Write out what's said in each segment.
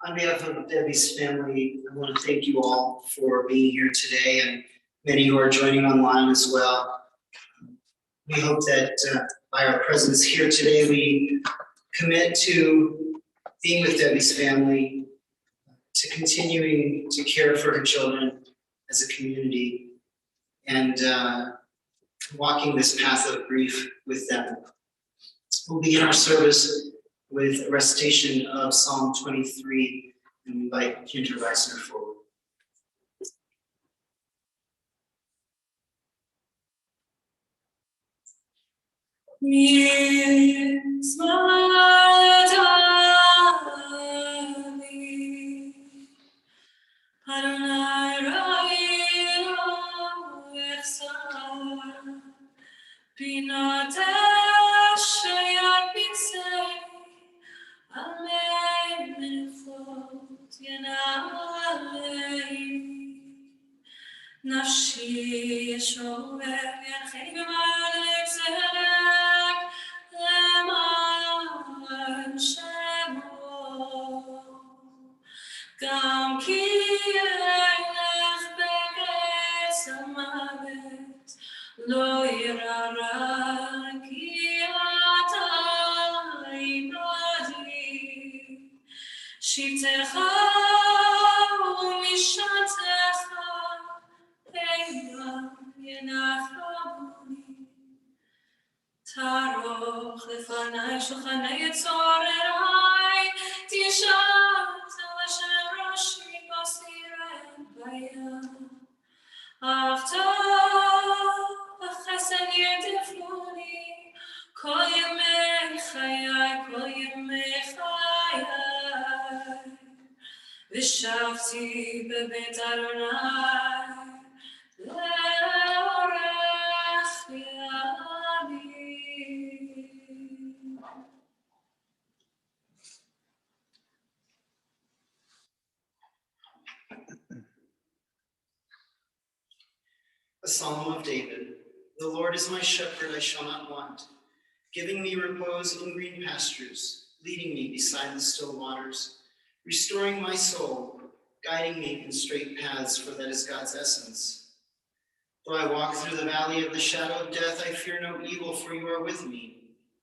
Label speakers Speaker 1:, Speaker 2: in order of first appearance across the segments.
Speaker 1: On behalf of Debbie's family, I want to thank you all for being here today, and many who are joining online as well. We hope that by our presence here today, we commit to being with Debbie's family, to continuing to care for her children as a community, and walking this path of grief with them. We'll begin our service with a recitation of Psalm 23, and invite Kendra Reisner forward.
Speaker 2: נפשי ישובב ינחי במעלת צדק למען שמו גם כי ילך בקץ המוות לא ירא רע כי אתה עמדי שבטך ומשענתך תערוך לפני שולחני צורריי, תשעת על אשר ראשי בסירם בים. אך טוב וחסד ירדפוני, כל ימי חיי, כל ימי חיי. ושבתי בבית אדוני, לאורך ימים.
Speaker 1: A Psalm of David. The Lord is my shepherd, I shall not want, giving me repose in green pastures, leading me beside the still waters, restoring my soul, guiding me in straight paths, for that is God's essence. Though I walk through the valley of the shadow of death, I fear no evil, for you are with me.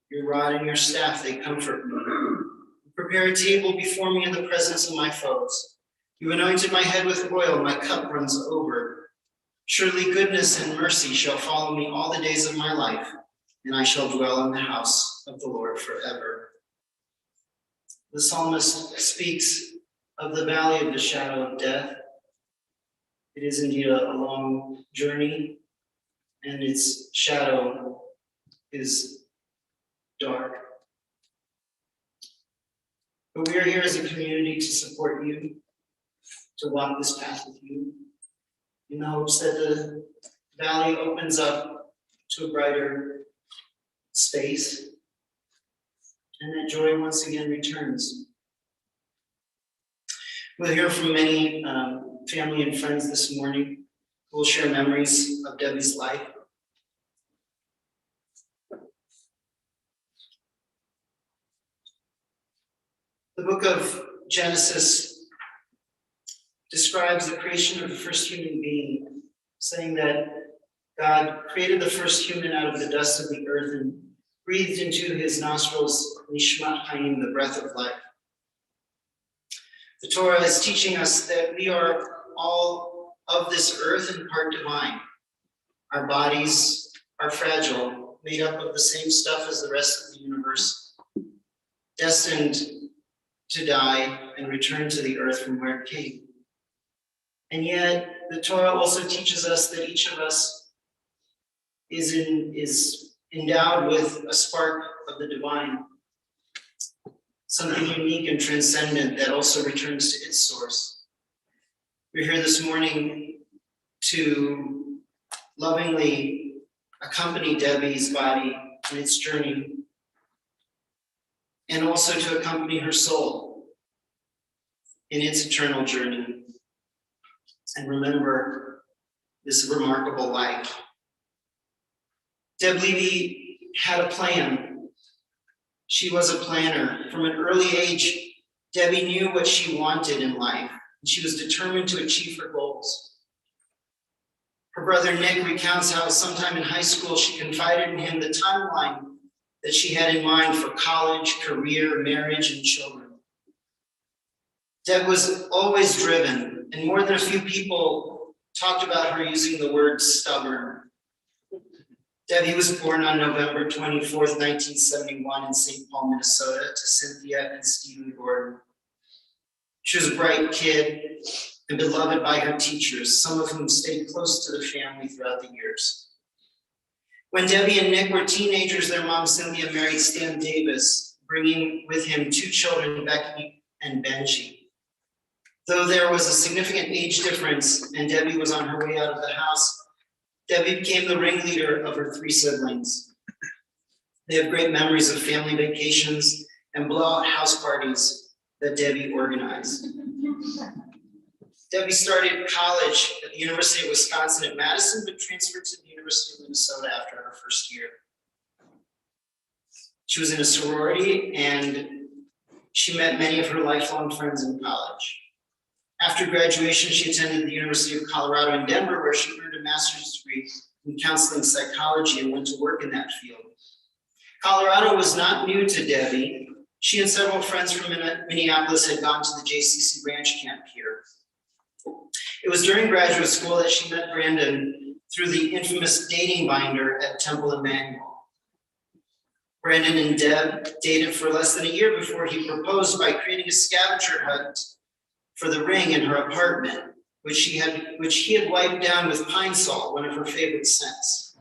Speaker 1: Your rod and your staff, they comfort me. You prepare a table before me in the presence of my foes. You anointed my head with oil, my cup runs over. Surely goodness and mercy shall follow me all the days of my life, and I shall dwell in the house of the Lord forever. The psalmist speaks of the valley of the shadow of death. It is indeed a long journey, and its shadow is dark. But we are here as a community to support you, to walk this path with you, in the hopes that the valley opens up to a brighter space, and that joy once again returns. We'll hear from many family and friends this morning who will share memories of Debbie's life. The book of Genesis describes the creation of the first human being, saying that God created the first human out of the dust of the earth and breathed into his nostrils nishmat hayim, the breath of life. The Torah is teaching us that we are all of this earth and part divine. Our bodies are fragile, made up of the same stuff as the rest of the universe, destined to die and return to the earth from where it came. And yet, the Torah also teaches us that each of us is endowed with a spark of the divine, something unique and transcendent that also returns to its source. We're here this morning to lovingly accompany Debbie's body on its journey, and also to accompany her soul in its eternal journey. And remember this remarkable life. Deb Levy had a plan. She was a planner. From an early age, Debbie knew what she wanted in life, and she was determined to achieve her goals. Her brother Nick recounts how sometime in high school she confided in him the timeline that she had in mind for college, career, marriage, and children. Deb was always driven, and more than a few people talked about her using the word stubborn. Debbie was born on November 24th, 1971 in St. Paul, Minnesota, to Cynthia and Stephen Gordon. She was a bright kid and beloved by her teachers, some of whom stayed close to the family throughout the years. When Debbie and Nick were teenagers, their mom, Cynthia, married Stan Davis, bringing with him two children, Becky and Benji. Though there was a significant age difference and Debbie was on her way out of the house, Debbie became the ringleader of her three siblings. They have great memories of family vacations and blowout house parties that Debbie organized. Debbie started college at the University of Wisconsin at Madison, but transferred to the University of Minnesota after her first year. She was in a sorority and she met many of her lifelong friends in college. After graduation, she attended the University of Colorado in Denver, where she earned a master's degree in counseling psychology and went to work in that field. Colorado was not new to Debbie. She and several friends from Minneapolis had gone to the JCC ranch camp here. It was during graduate school that she met Brandon through the infamous dating binder at Temple Emmanuel. Brandon and Deb dated for less than a year before he proposed by creating a scavenger hunt for the ring in her apartment, which he had wiped down with pine salt, one of her favorite scents.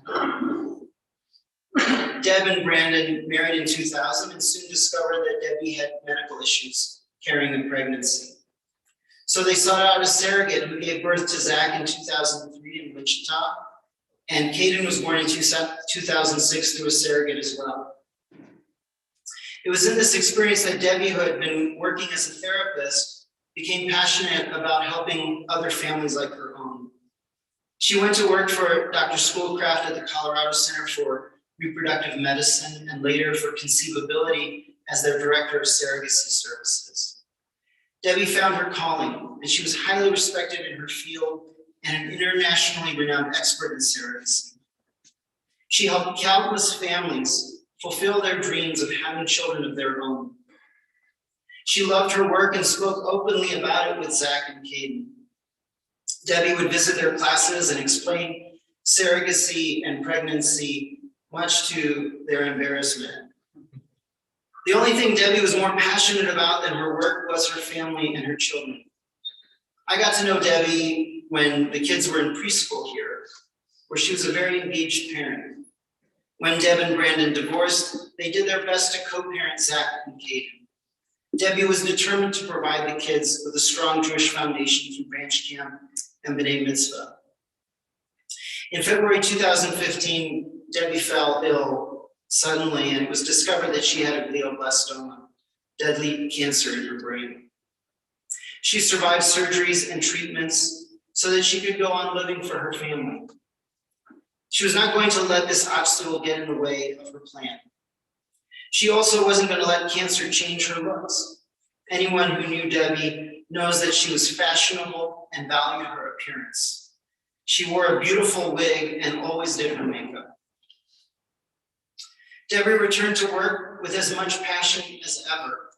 Speaker 1: Deb and Brandon married in 2000 and soon discovered that Debbie had medical issues carrying a pregnancy. So they sought out a surrogate who gave birth to Zach in 2003 in Wichita, and Caden was born in 2006 through a surrogate as well. It was in this experience that Debbie, who had been working as a therapist, became passionate about helping other families like her own. She went to work for Dr. Schoolcraft at the Colorado Center for Reproductive Medicine and later for Conceivability as their director of surrogacy services. Debbie found her calling, and she was highly respected in her field and an internationally renowned expert in surrogacy. She helped countless families fulfill their dreams of having children of their own. She loved her work and spoke openly about it with Zach and Caden. Debbie would visit their classes and explain surrogacy and pregnancy, much to their embarrassment. The only thing Debbie was more passionate about than her work was her family and her children. I got to know Debbie when the kids were in preschool here, where she was a very engaged parent. When Deb and Brandon divorced, they did their best to co-parent Zach and Caden. Debbie was determined to provide the kids with a strong Jewish foundation through branch camp and B'nai Mitzvah. In February 2015, Debbie fell ill suddenly, and it was discovered that she had a glioblastoma, deadly cancer in her brain. She survived surgeries and treatments so that she could go on living for her family. She was not going to let this obstacle get in the way of her plan. She also wasn't going to let cancer change her looks. Anyone who knew Debbie knows that she was fashionable and valued her appearance. She wore a beautiful wig and always did her makeup. Debbie returned to work with as much passion as ever.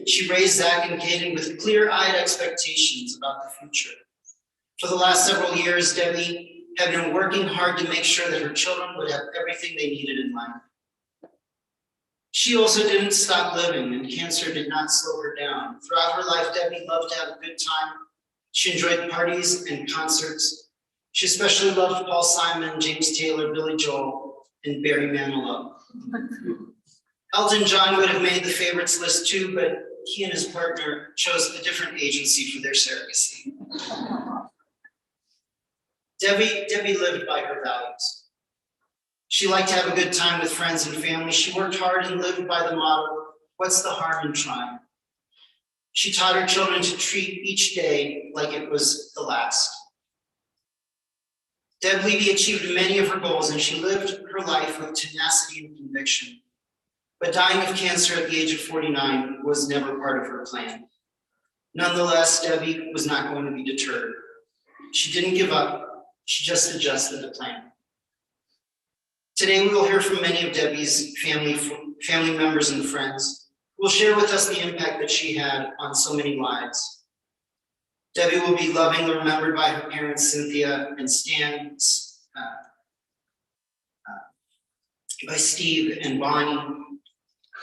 Speaker 1: She raised Zach and Caden with clear-eyed expectations about the future. For the last several years, Debbie had been working hard to make sure that her children would have everything they needed in life. She also didn't stop living, and cancer did not slow her down. Throughout her life, Debbie loved to have a good time. She enjoyed parties and concerts. She especially loved Paul Simon, James Taylor, Billy Joel, and Barry Manilow. Elton John would have made the favorites list too, but he and his partner chose a different agency for their surrogacy. Debbie lived by her values. She liked to have a good time with friends and family. She worked hard and lived by the motto, what's the harm in trying? She taught her children to treat each day like it was the last. Deb Levy achieved many of her goals, and she lived her life with tenacity and conviction. But dying of cancer at the age of 49 was never part of her plan. Nonetheless, Debbie was not going to be deterred. She didn't give up. She just adjusted the plan. Today, we will hear from many of Debbie's family members and friends who will share with us the impact that she had on so many lives. Debbie will be lovingly remembered by her parents, Cynthia and Stan, by Steve and Bonnie.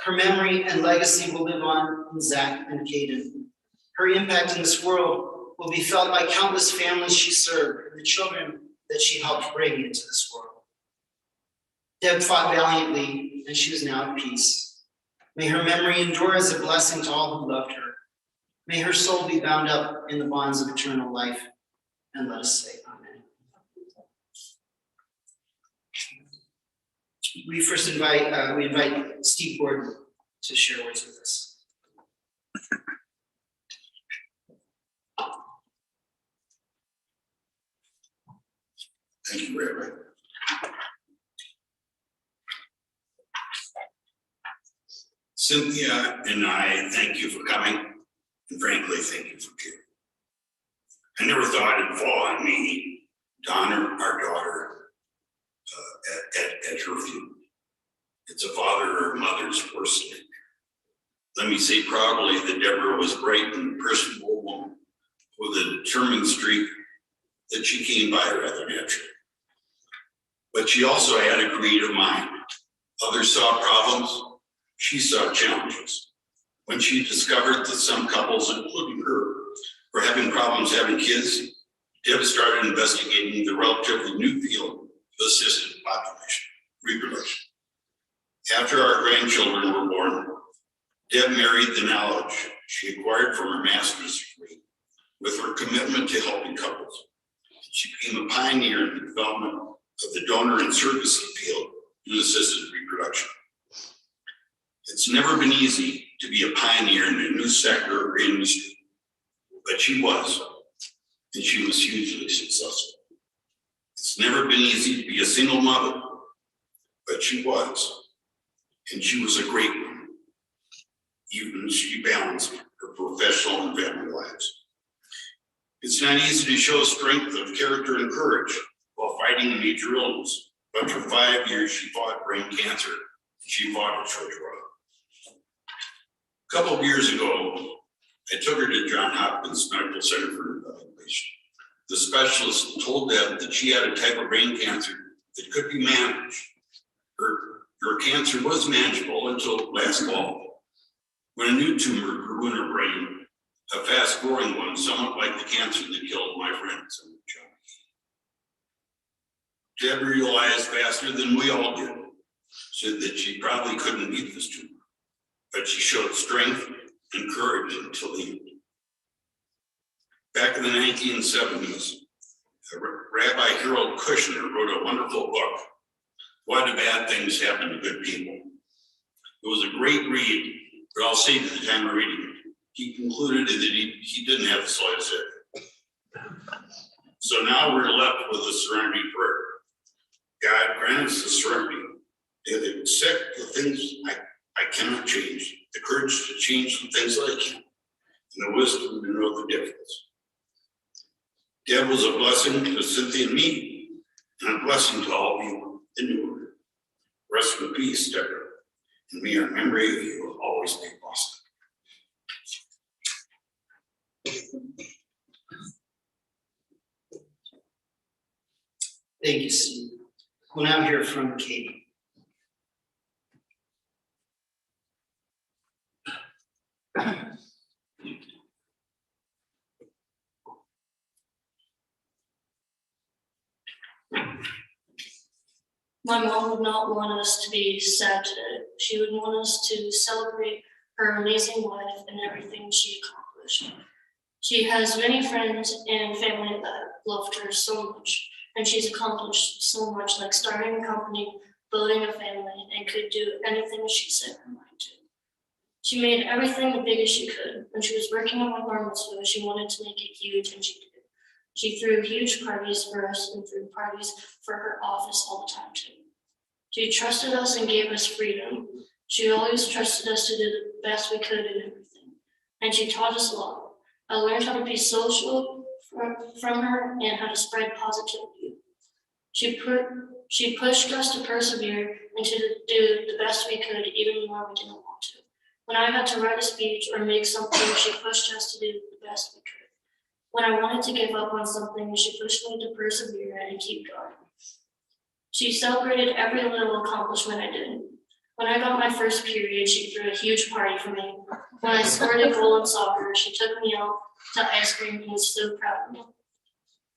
Speaker 1: Her memory and legacy will live on in Zach and Caden. Her impact in this world will be felt by countless families she served and the children that she helped bring into this world. Deb fought valiantly, and she is now at peace. May her memory endure as a blessing to all who loved her. May her soul be bound up in the bonds of eternal life. And let us say amen. We first invite Steve Gordon to share words with us.
Speaker 3: Thank you, Rabbi. Cynthia and I thank you for coming, and frankly, thank you for caring. I never thought it'd fall on me to honor our daughter at her funeral. It's a father or mother's worst nightmare. Let me say proudly that Deborah was a bright and personable woman with a determined streak that she came by rather naturally. But she also had a creative mind. Others saw problems, she saw challenges. When she discovered that some couples, including her, were having problems having kids, Deb started investigating the relatively new field of assisted population reproduction. After our grandchildren were born, Deb married the knowledge she acquired from her master's degree with her commitment to helping couples. She became a pioneer in the development of the donor and service field in assisted reproduction. It's never been easy to be a pioneer in a new sector or industry, but she was, and she was hugely successful. It's never been easy to be a single mother, but she was, and she was a great one. Even she balanced her professional and family lives. It's not easy to show strength of character and courage while fighting a major illness, but for 5 years she fought brain cancer, and she fought it short run. A couple of years ago, I took her to Johns Hopkins Medical Center for evaluation. The specialist told Deb that she had a type of brain cancer that could be managed. Her cancer was manageable until last fall, when a new tumor grew in her brain, a fast-growing one, somewhat like the cancer that killed my friend, John. Deb realized faster than we all did, said that she probably couldn't beat this tumor, but she showed strength and courage until the end. Back in the 1970s, Rabbi Harold Kushner wrote a wonderful book, Why Do Bad Things Happen to Good People? It was a great read, but I'll say at the time of reading it, he concluded that he didn't have the slightest idea. So now we're left with a serenity prayer. God, grant us the serenity to accept the things I cannot change, the courage to change the things that I can, and the wisdom to know the difference. Deb was a blessing to Cynthia and me, and a blessing to all of you that knew her. Rest in peace, Deborah, and may our memory of you will always be blessed.
Speaker 1: Thank you, Steve. We'll now hear from Katie.
Speaker 4: My mom would not want us to be sad today. She would want us to celebrate her amazing life and everything she accomplished. She has many friends and family that loved her so much, and she's accomplished so much, like starting a company, building a family, and could do anything she set her mind to. She made everything the biggest she could. When she was working on my bar mitzvah, she wanted to make it huge, and she did. She threw huge parties for us and threw parties for her office all the time too. She trusted us and gave us freedom. She always trusted us to do the best we could in everything. And she taught us a lot. I learned how to be social from her and how to spread positivity. She pushed us to persevere and to do the best we could even when we didn't want to. When I had to write a speech or make something, she pushed us to do the best we could. When I wanted to give up on something, she pushed me to persevere and keep going. She celebrated every little accomplishment I did. When I got my first period, she threw a huge party for me. When I scored a goal in soccer, she took me out to ice cream and was so proud of me.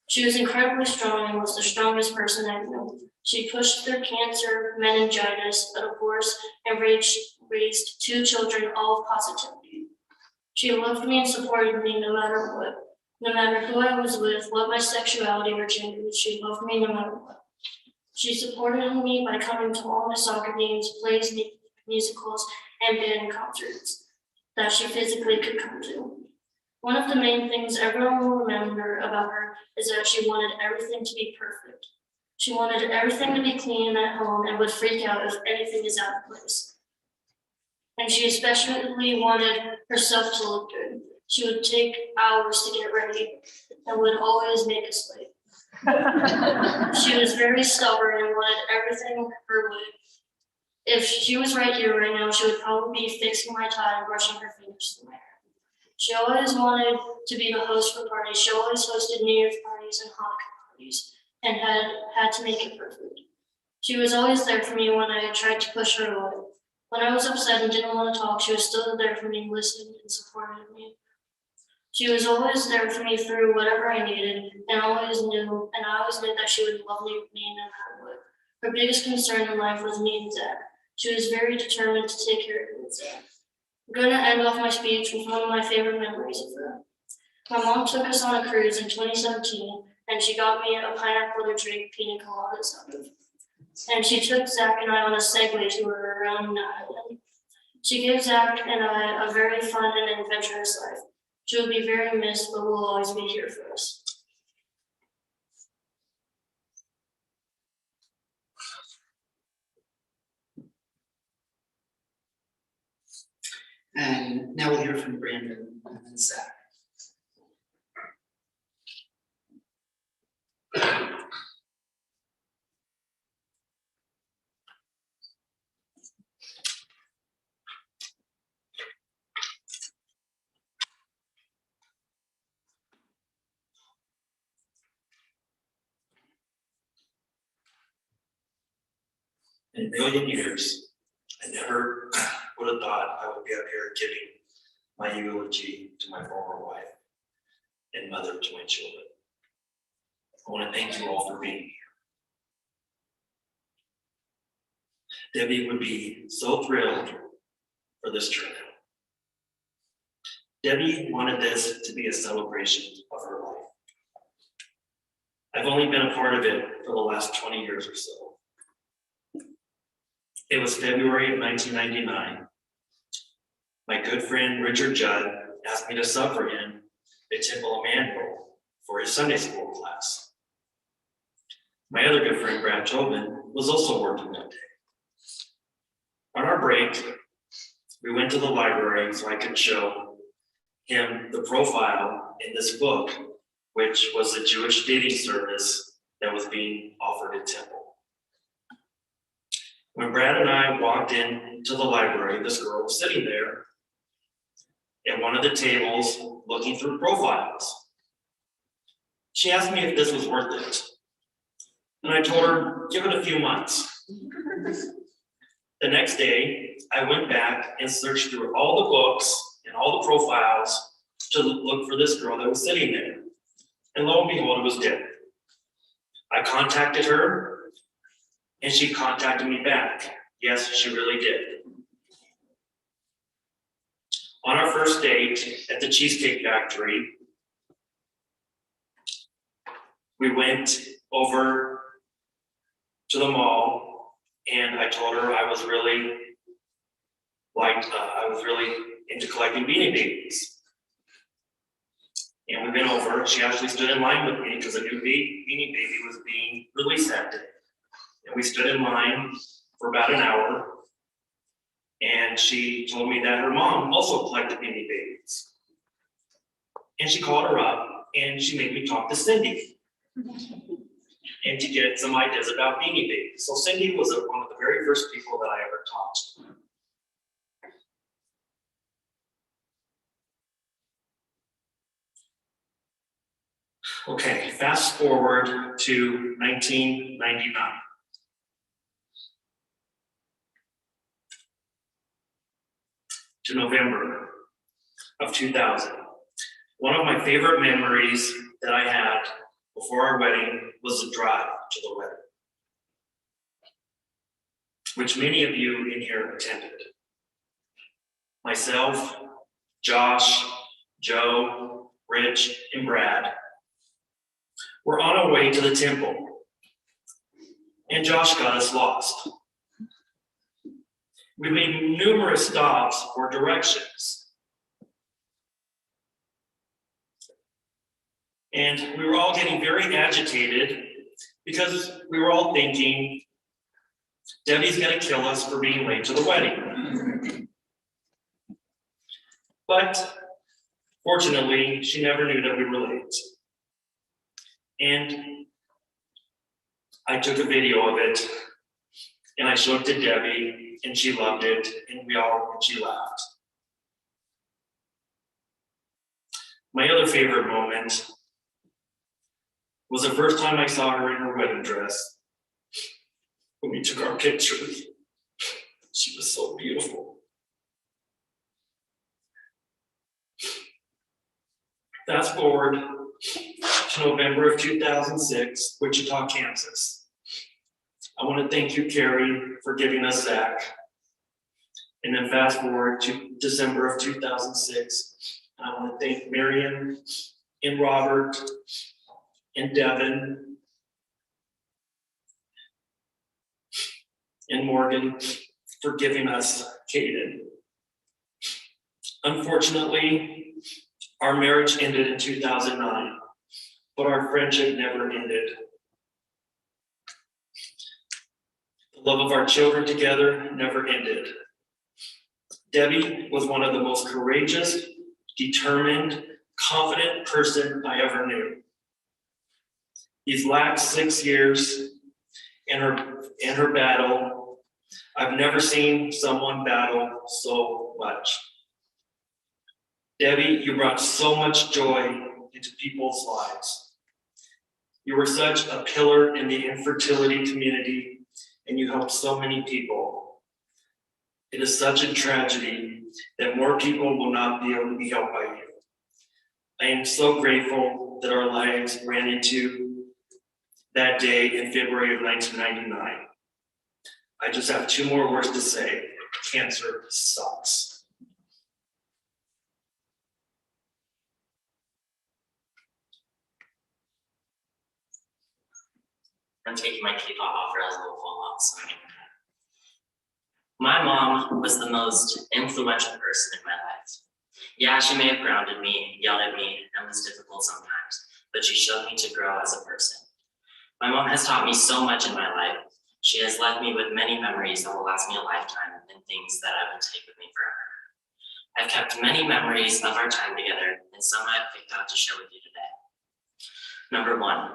Speaker 4: She was incredibly strong and was the strongest person I knew. She pushed through cancer, meningitis, a divorce, and raised 2 children, all of positivity. She loved me and supported me no matter what. No matter who I was with, what my sexuality or gender was, she loved me no matter what. She supported me by coming to all my soccer games, plays, musicals, and band concerts that she physically could come to. One of the main things everyone will remember about her is that she wanted everything to be perfect. She wanted everything to be clean at home and would freak out if anything is out of place. And she especially wanted herself to look good. She would take hours to get ready and would always make us late. She was very stubborn and wanted everything her way. If she was right here right now, she would probably be fixing my tie and brushing her fingers through my hair. She always wanted to be the host for parties. She always hosted New Year's parties and Hanukkah parties and had to make it perfect. She was always there for me when I tried to push her away. When I was upset and didn't want to talk, she was still there for me, listening and supporting me. She was always there for me through whatever I needed, and I always knew that she would love me no matter what. Her biggest concern in life was me and Zach. She was very determined to take care of me and Zach. I'm going to end off my speech with one of my favorite memories of her. My mom took us on a cruise in 2017, and she got me a pineapple to drink pina coladas out of. And she took Zach and I on a Segway tour around the island. She gave Zach and I a very fun and adventurous life. She will be very missed, but will always be here for us.
Speaker 1: And now we'll hear from Brandon and Zach.
Speaker 5: In a million years, I never would have thought I would be up here giving my eulogy to my former wife and mother to my children. I want to thank you all for being here. Debbie would be so thrilled for this trip. Debbie wanted this to be a celebration of her life. I've only been a part of it for the last 20 years or so. It was February of 1999. My good friend Richard Judd asked me to sub for him a Temple Manual for his Sunday school class. My other good friend Brad Tobin was also working that day. On our break, we went to the library so I could show him the profile in this book, which was a Jewish dating service that was being offered at Temple. When Brad and I walked into the library, this girl was sitting there at one of the tables looking through profiles. She asked me if this was worth it. And I told her, give it a few months. The next day, I went back and searched through all the books and all the profiles to look for this girl that was sitting there. And lo and behold, it was Deborah. I contacted her, and she contacted me back. Yes, she really did. On our first date at the Cheesecake Factory, we went over to the mall, and I told her I was really I was really into collecting Beanie Babies. And we went over, she actually stood in line with me because a new Beanie Baby was being released that day. And we stood in line for about an hour. And she told me that her mom also collected Beanie Babies. And she called her up and she made me talk to Cindy and to get some ideas about Beanie Babies. So Cindy was one of the very first people that I ever taught. Okay, fast forward to 1999. To November of 2000. One of my favorite memories that I had before our wedding was the drive to the wedding, which many of you in here attended. Myself, Josh, Joe, Rich, and Brad were on our way to the temple, and Josh got us lost. We made numerous stops for directions. And we were all getting very agitated because we were all thinking, Debbie's gonna kill us for being late to the wedding. But fortunately, she never knew that we were late. And I took a video of it and I showed it to Debbie and she loved it and she laughed. My other favorite moment was the first time I saw her in her wedding dress when we took our pictures. She was so beautiful. Fast forward to November of 2006, Wichita, Kansas. I want to thank you, Carrie, for giving us Zach. And then fast forward to December of 2006. I want to thank Marion and Robert and Devin and Morgan for giving us Caden. Unfortunately, our marriage ended in 2009, but our friendship never ended. The love of our children together never ended. Debbie was one of the most courageous, determined, confident person I ever knew. These last 6 years in her battle, I've never seen someone battle so much. Debbie, you brought so much joy into people's lives. You were such a pillar in the infertility community, and you helped so many people. It is such a tragedy that more people will not be able to be helped by you. I am so grateful that our lives ran into that day in February of 1999. I just have 2 more words to say. Cancer sucks.
Speaker 6: I'm taking my cape off or else it will fall off. So my mom was the most influential person in my life. Yeah, she may have grounded me, yelled at me, and was difficult sometimes, but she showed me to grow as a person. My mom has taught me so much in my life. She has left me with many memories that will last me a lifetime and things that I will take with me forever. I've kept many memories of our time together, and some I've picked out to share with you today. Number 1.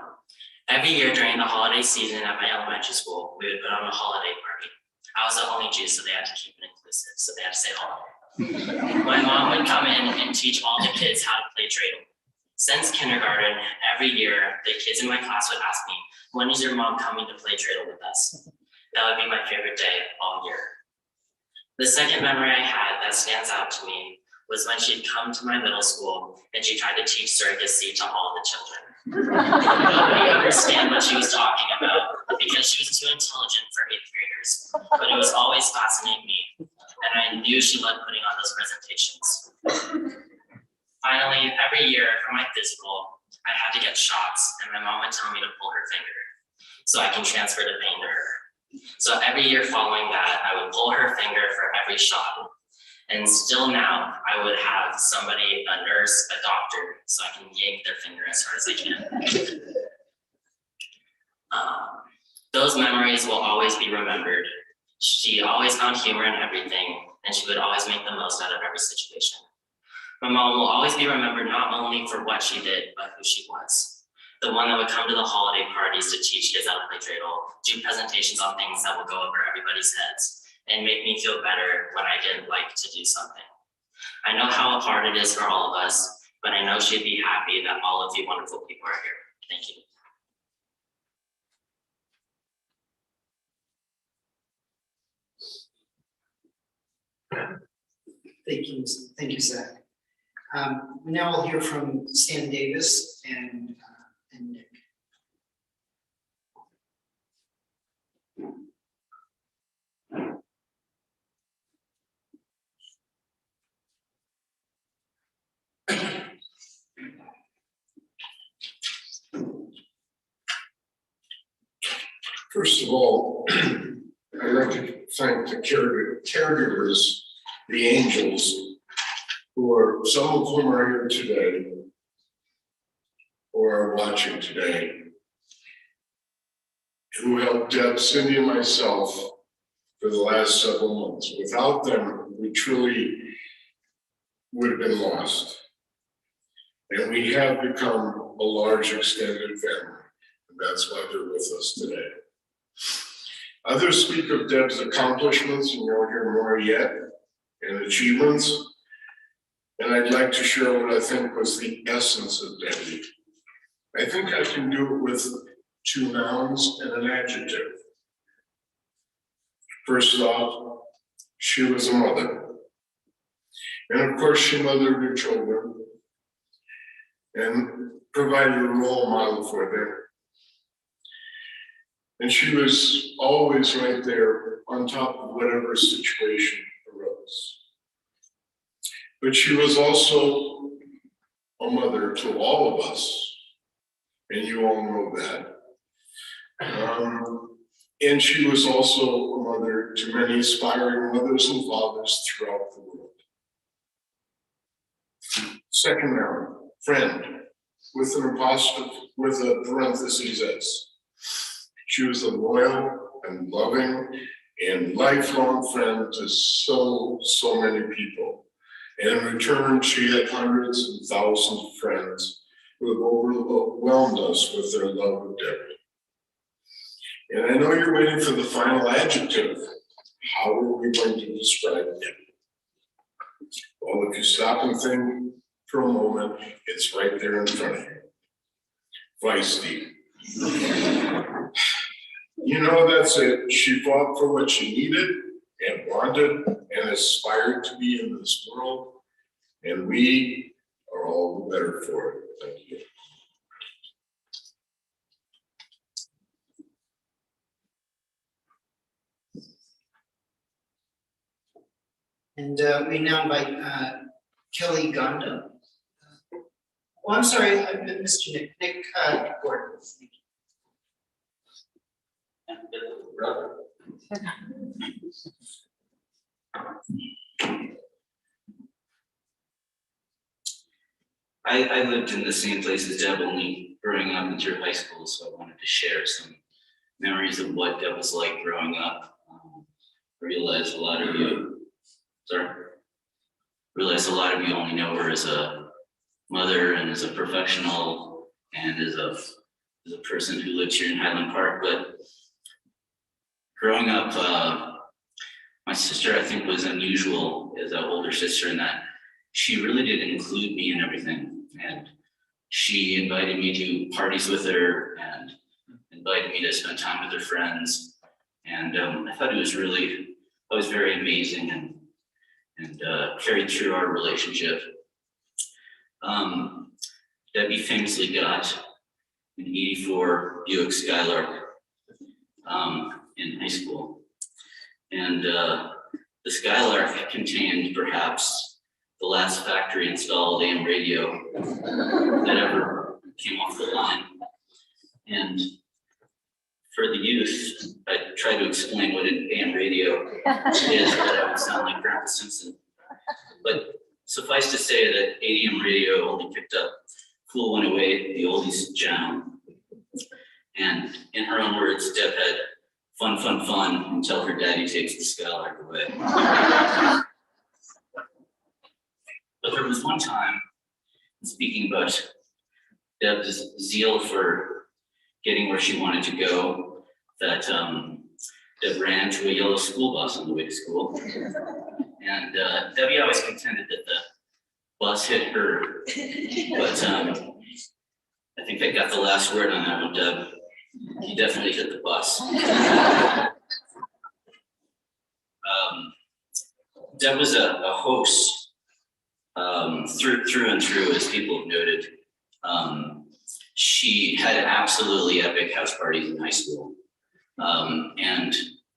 Speaker 6: Every year during the holiday season at my elementary school, we would put on a holiday party. I was the only Jew, so they had to keep it inclusive, so they had to say holiday. My mom would come in and teach all the kids how to play dreidel. Since kindergarten, every year, the kids in my class would ask me, when is your mom coming to play dreidel with us? That would be my favorite day all year. The second memory I had that stands out to me was when she'd come to my middle school and she tried to teach surrogacy to all the children. Nobody understood what she was talking about because she was too intelligent for 8th graders, but it was always fascinating me, and I knew she loved putting on those presentations. Finally, every year for my physical, I had to get shots, and my mom would tell me to pull her finger so I can transfer the pain to her. So every year following that, I would pull her finger for every shot. And still now, I would have somebody, a nurse, a doctor, so I can yank their finger as hard as I can. Those memories will always be remembered. She always found humor in everything, and she would always make the most out of every situation. My mom will always be remembered not only for what she did, but who she was. The one that would come to the holiday parties to teach kids how to play dreidel, do presentations on things that will go over everybody's heads, and make me feel better when I didn't like to do something. I know how hard it is for all of us, but I know she'd be happy that all of you wonderful people are here. Thank you.
Speaker 1: Thank you, Zach. Now we'll hear from Stan Davis and Nick.
Speaker 7: First of all, I'd like to thank the caregivers, the angels, some of whom are here today, or are watching today, who helped Deb, Cindy, and myself for the last several months. Without them, we truly would have been lost. And we have become a large extended family, and that's why they're with us today. Others speak of Deb's accomplishments, and you'll hear more yet, and achievements. And I'd like to share what I think was the essence of Debbie. I think I can do it with 2 nouns and an adjective. First off, she was a mother. And of course, she mothered her children and provided a role model for them. And she was always right there on top of whatever situation arose. But she was also a mother to all of us, and you all know that. And she was also a mother to many aspiring mothers and fathers throughout the world. Second noun, friend, with an apostrophe, with a parentheses S. She was a loyal and loving and lifelong friend to so many people. And in return, she had hundreds and thousands of friends who have overwhelmed us with their love of Deborah. And I know you're waiting for the final adjective. How are we going to describe Deborah? Well, if you stop and think for a moment, it's right there in front of you. Feisty. You know, that's it. She fought for what she needed and wanted and aspired to be in this world. And we are all the better for it. Thank you.
Speaker 1: And we now invite Kelly Gonda. Oh, I'm sorry, I missed you, Nick Gordon. Thank you.
Speaker 8: I lived in the same place as Deb, only growing up in through high school, so I wanted to share some memories of what Deb was like growing up. Realize a lot of you only know her as a mother and as a professional and as a person who lived here in Highland Park. But growing up, my sister, I think, was unusual as an older sister in that she really did include me in everything. And she invited me to parties with her and invited me to spend time with her friends. And I thought it was really, always very amazing and carried through our relationship. Debbie famously got an 84 Buick Skylark in high school. And the Skylark contained perhaps the last factory installed AM radio that ever came off the line. And for the youth, I tried to explain what an AM radio is, but I would sound like Grandpa Simpson. But suffice to say that ADM radio only picked up Cool 108, the oldies channel. And in her own words, Deb had fun, fun, fun until her daddy takes the skylark away. But there was one time, speaking about Deb's zeal for getting where she wanted to go, that Deb ran into a yellow school bus on the way to school. And Debbie always contended that the bus hit her, but I think I got the last word on that one, Deb. You definitely hit the bus. Deb was a host through and through, as people have noted. She had absolutely epic house parties in high school. And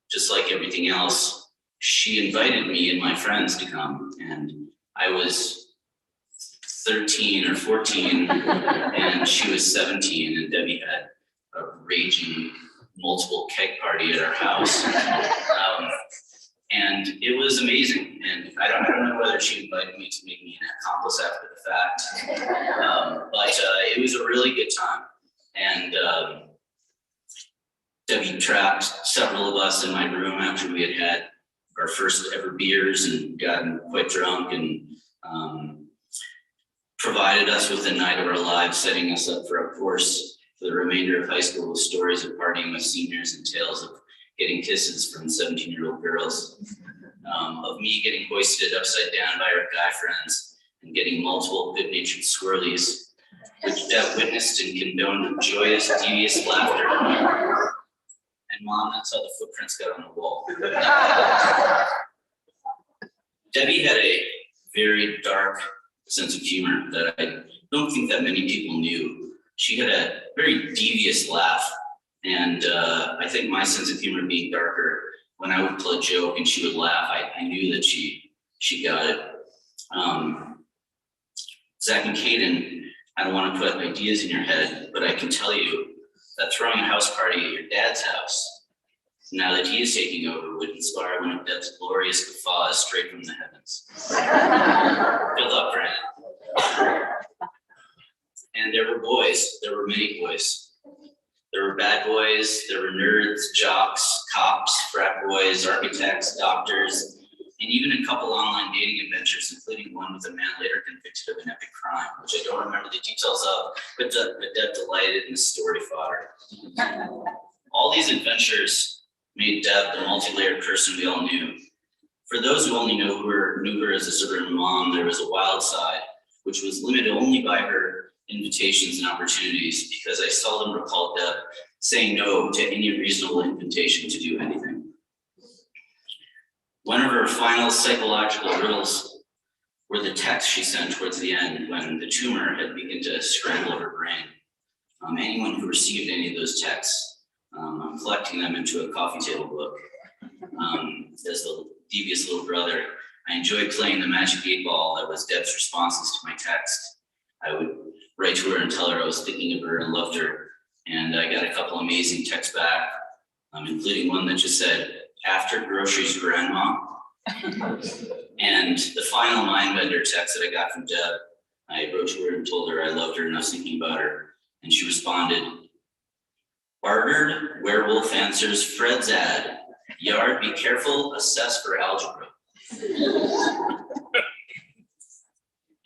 Speaker 8: just like everything else, she invited me and my friends to come. And I was 13 or 14 and she was 17, and Debbie had a raging multiple keg party at our house. And it was amazing. And I don't know whether she invited me to make me an accomplice after the fact, but it was a really good time. And Debbie trapped several of us in my room after we had our first ever beers and gotten quite drunk, and provided us with the night of our lives, setting us up for a course for the remainder of high school with stories of partying with seniors and tales of getting kisses from 17-year-old girls, of me getting hoisted upside down by our guy friends and getting multiple good-natured swirlies, which Deb witnessed and condoned with joyous, devious laughter. And Mom, that's how the footprints got on the wall. Debbie had a very dark sense of humor that I don't think that many people knew. She had a very devious laugh, and I think my sense of humor being darker, when I would tell a joke and she would laugh, I knew that she got it. Zach and Caden, I don't want to put ideas in your head, but I can tell you that throwing a house party at your dad's house, now that he is taking over, would inspire one of Deb's glorious guffaws straight from the heavens. Good luck, Brandon. And there were boys, there were many boys. There were bad boys, there were nerds, jocks, cops, frat boys, architects, doctors, and even a couple online dating adventures, including one with a man later convicted of an epic crime, which I don't remember the details of, but Deb delighted in the story fodder. All these adventures made Deb the multi-layered person we all knew. For those who only knew her as a suburban mom, there was a wild side, which was limited only by her invitations and opportunities, because I seldom recall Deb saying no to any reasonable invitation to do anything. One of her final psychological riddles were the texts she sent towards the end when the tumor had begun to scramble her brain. Anyone who received any of those texts, I'm collecting them into a coffee table book. As the devious little brother, I enjoyed playing the magic 8-ball that was Deb's responses to my text. I would write to her and tell her I was thinking of her and loved her. And I got a couple amazing texts back, including one that just said, "After groceries, grandma." And the final mind-bender text that I got from Deb, I wrote to her and told her I loved her and I was thinking about her. And she responded, "Bartered, werewolf answers Fred's ad. Yard, be careful, assess for algebra."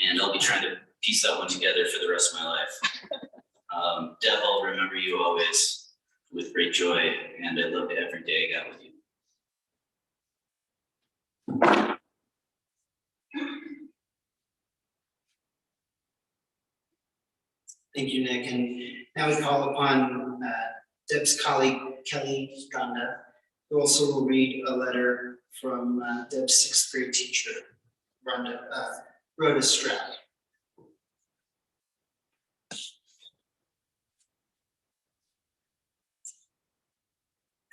Speaker 8: And I'll be trying to piece that one together for the rest of my life. Deb, I'll remember you always with great joy, and I loved every day I got with you.
Speaker 1: Thank you, Nick. And now we call upon Deb's colleague, Kelly Ganda, who also will read a letter from Deb's 6th grade teacher, Rhoda Stroud.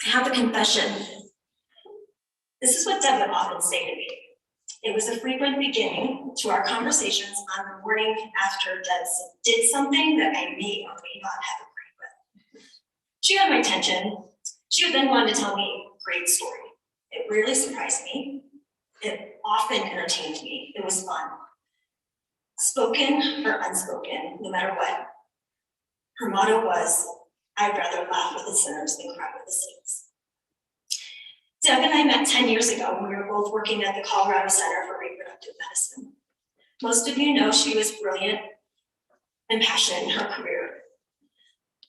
Speaker 9: I have a confession. This is what Deb would often say to me. It was a frequent beginning to our conversations on the morning after Deb did something that I may or may not have agreed with. She had my attention. She would then go on to tell me a great story. It rarely surprised me. It often entertained me. It was fun. Spoken or unspoken, no matter what. Her motto was, I'd rather laugh with the sinners than cry with the saints. Deb and I met 10 years ago when we were both working at the Colorado Center for Reproductive Medicine. Most of you know she was brilliant and passionate in her career.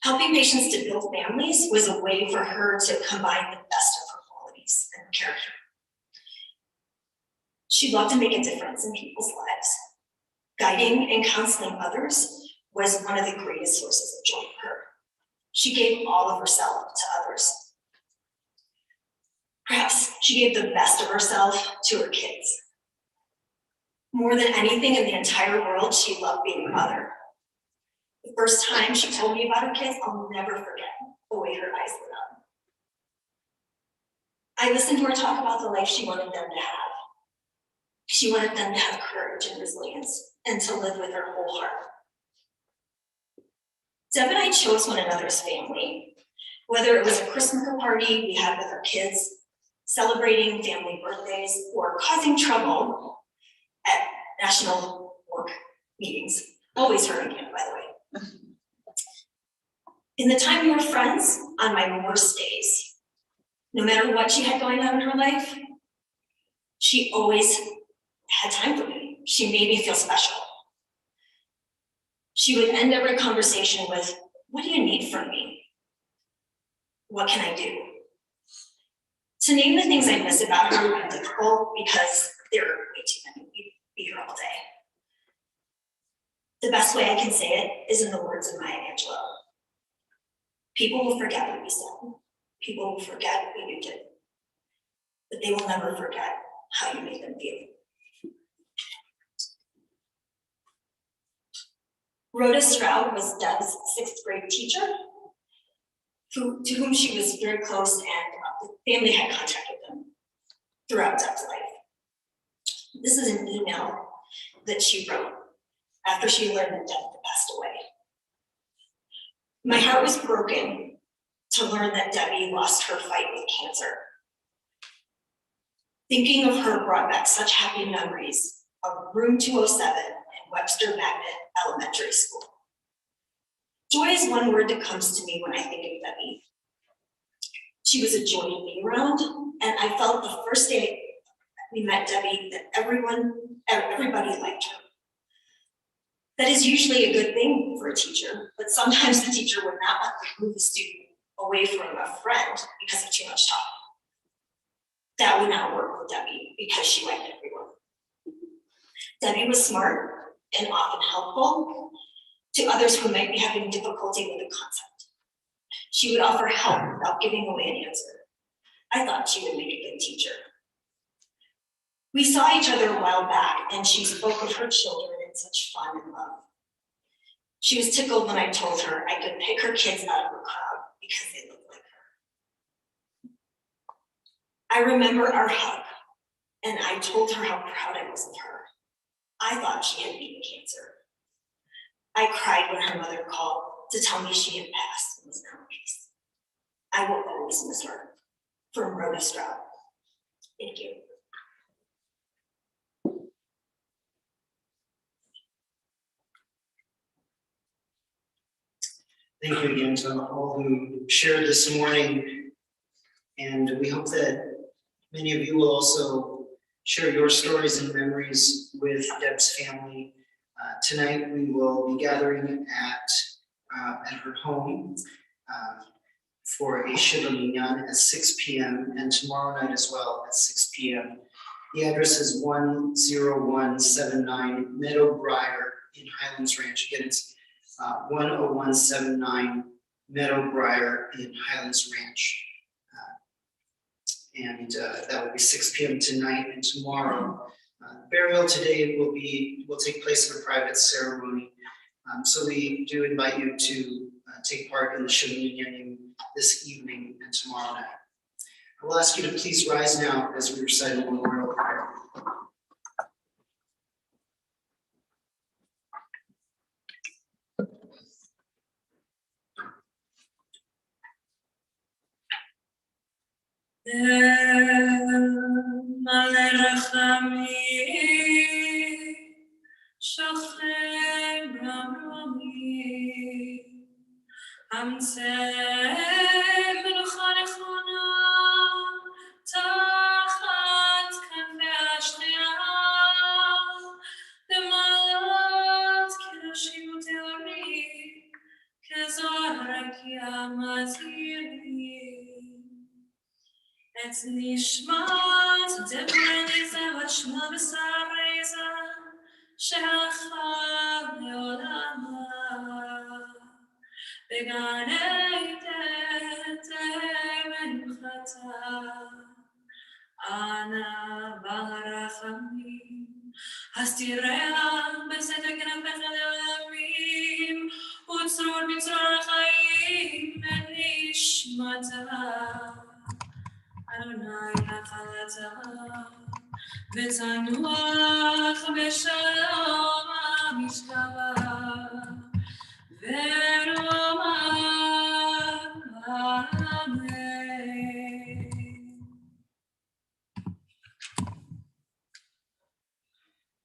Speaker 9: Helping patients to build families was a way for her to combine the best of her qualities and character. She loved to make a difference in people's lives. Guiding and counseling others was one of the greatest sources of joy for her. She gave all of herself to others. Perhaps she gave the best of herself to her kids. More than anything in the entire world, she loved being a mother. The first time she told me about her kids, I'll never forget the way her eyes lit up. I listened to her talk about the life she wanted them to have. She wanted them to have courage and resilience and to live with her whole heart. Deb and I chose one another's family, whether it was a Christmas party we had with our kids, celebrating family birthdays, or causing trouble at national work meetings. Always her again, by the way. In the time we were friends, on my worst days, no matter what she had going on in her life, she always had time for me. She made me feel special. She would end every conversation with, what do you need from me? What can I do? To name the things I miss about her would be difficult because there are way too many. We'd be here all day. The best way I can say it is in the words of Maya Angelou. People will forget what you said. People will forget what you did. But they will never forget how you made them feel. Rhoda Stroud was Deb's 6th grade teacher, to whom she was very close, and the family had contact with them throughout Deb's life. This is an email that she wrote after she learned that Deb had passed away. My heart was broken to learn that Debbie lost her fight with cancer. Thinking of her brought back such happy memories of room 207 in Webster Magnet Elementary School. Joy is one word that comes to me when I think of Debbie. She was a joy to be around, and I felt the first day we met Debbie that everybody liked her. That is usually a good thing for a teacher, but sometimes the teacher would not want to move the student away from a friend because of too much talk. That would not work with Debbie because she liked everyone. Debbie was smart and often helpful to others who might be having difficulty with a concept. She would offer help without giving away an answer. I thought she would make a good teacher. We saw each other a while back, and she spoke of her children in such fun and love. She was tickled when I told her I could pick her kids out of the crowd because they looked like her. I remember our hug, and I told her how proud I was of her. I thought she had beaten cancer. I cried when her mother called to tell me she had passed and was now in peace. I will always miss her. From Rhoda Stroud. Thank you.
Speaker 1: Thank you again to all who shared this morning. And we hope that many of you will also share your stories and memories with Deb's family. Tonight, we will be gathering at her home for a Shiva Minyan at 6 p.m. and tomorrow night as well at 6 p.m. The address is 10179 Meadowbriar in Highlands Ranch. Again, it's 10179 Meadowbriar in Highlands Ranch. And that will be 6 p.m. tonight and tomorrow. Burial today will take place in a private ceremony. So we do invite you to take part in the Shiva Minyan this evening and tomorrow night. I will ask you to please rise now as we recite a memorial prayer.
Speaker 2: Malach רחמים, שוכן במרומים, המצא מנוחה נכונה, תחת כנפי השכינה, במעלות קדושים וטהורים, כזוהר רקיע מזהירים. את נשמת דבורה ניזה בת שמה ושריזה, שהלכה לעולמה. בגן עדן מנוחתה, אנא ברחמים, הסתיריה בסתר כנפיך לעולמים, וצרור בצרור החיים את נשמתה. אדוני נחלתה, ותנוח בשלום המשכבה.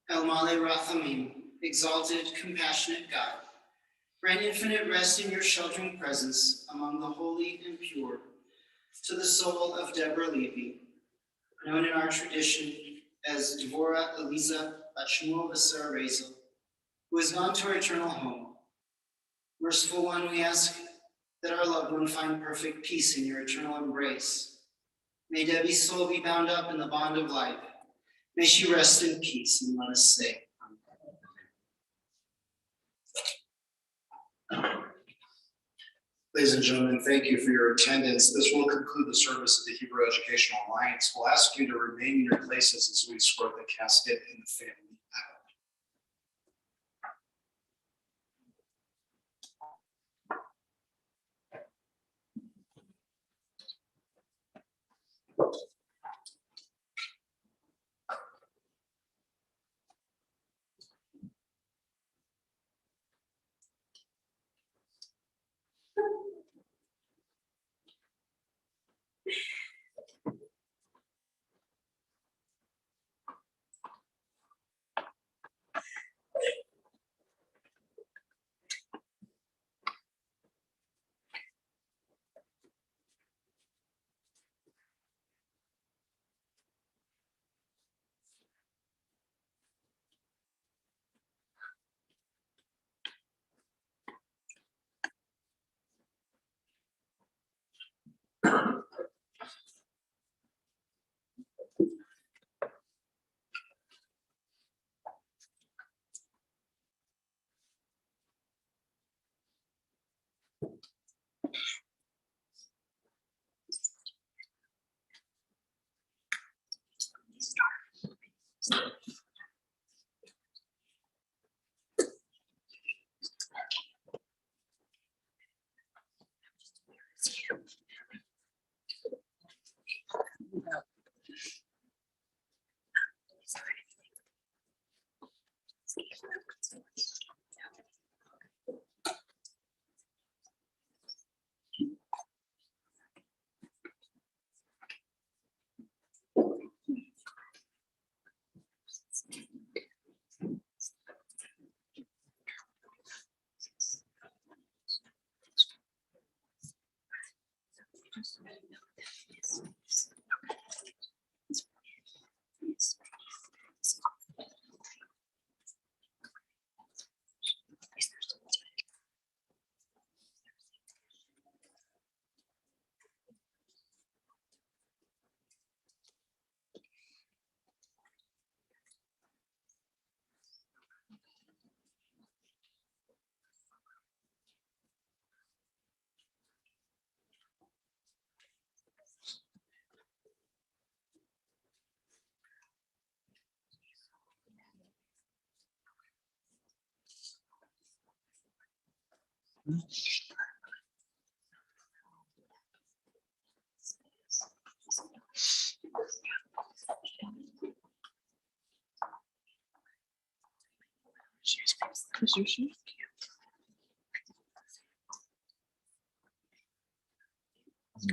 Speaker 1: El Male Rachamim, exalted, compassionate God, grant infinite rest in your sheltering presence among the holy and pure, to the soul of Deborah Levy, known in our tradition as Deborah Eliza Bachmuel Vasar Rezo, who has gone to her eternal home. Merciful One, we ask that our loved one find perfect peace in your eternal embrace. May Debbie's soul be bound up in the bond of life. May she rest in peace, and let us say,
Speaker 10: Ladies and gentlemen, thank you for your attendance. This will conclude the service of the Hebrew Educational Alliance. We'll ask you to remain in your places as we escort the casket and the family out.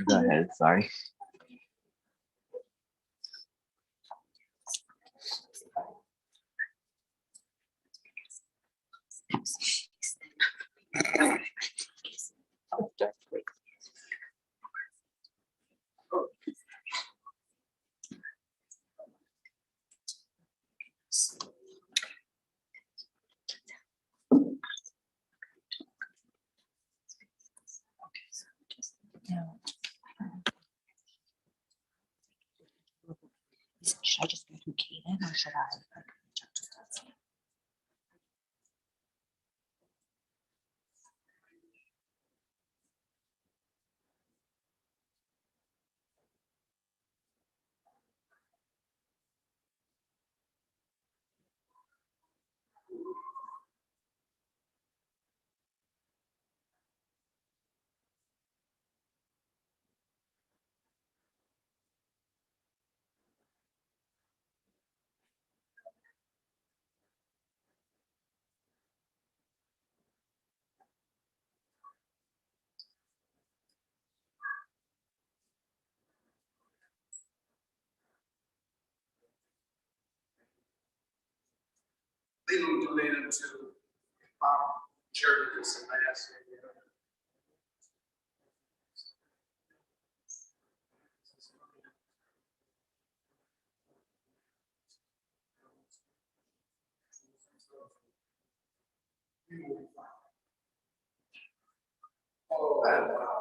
Speaker 11: Go ahead, sorry. No. Should I just go through Kaden or should I like reach out to Betsy?
Speaker 10: Leland donated to charities and I asked her. Oh,